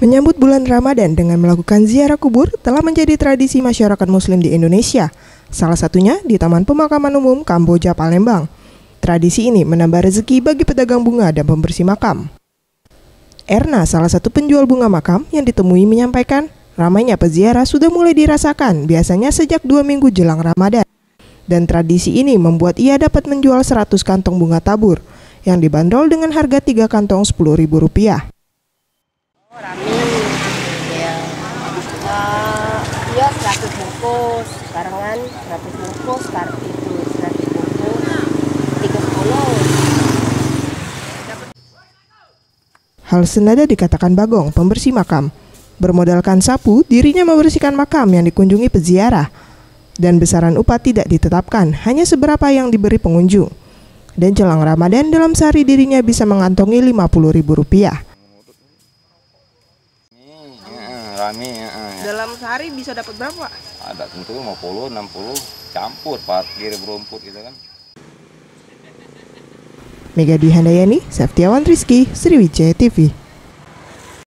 Menyambut bulan Ramadan dengan melakukan ziarah kubur telah menjadi tradisi masyarakat Muslim di Indonesia. Salah satunya di Taman Pemakaman Umum Kamboja, Palembang. Tradisi ini menambah rezeki bagi pedagang bunga dan pembersih makam. Erna, salah satu penjual bunga makam yang ditemui, menyampaikan ramainya peziarah sudah mulai dirasakan biasanya sejak 2 minggu jelang Ramadan. Dan tradisi ini membuat ia dapat menjual 100 kantong bunga tabur yang dibanderol dengan harga 3 kantong Rp10.000. Rame ya, ya 100 bungkus barengan, 100 bungkus sekarang itu 100 bungkus 30. Hal senada dikatakan Bagong, pembersih makam. Bermodalkan sapu, dirinya membersihkan makam yang dikunjungi peziarah. Dan besaran upah tidak ditetapkan, hanya seberapa yang diberi pengunjung. Dan jelang Ramadan, dalam sehari dirinya bisa mengantongi Rp50.000. Rame, Dalam sehari bisa dapat berapa? ada tentu 50, 60, campur parkir berumput gitu kan. Mega Dwi Handayani, Septiawan Rizky, Sriwijaya TV.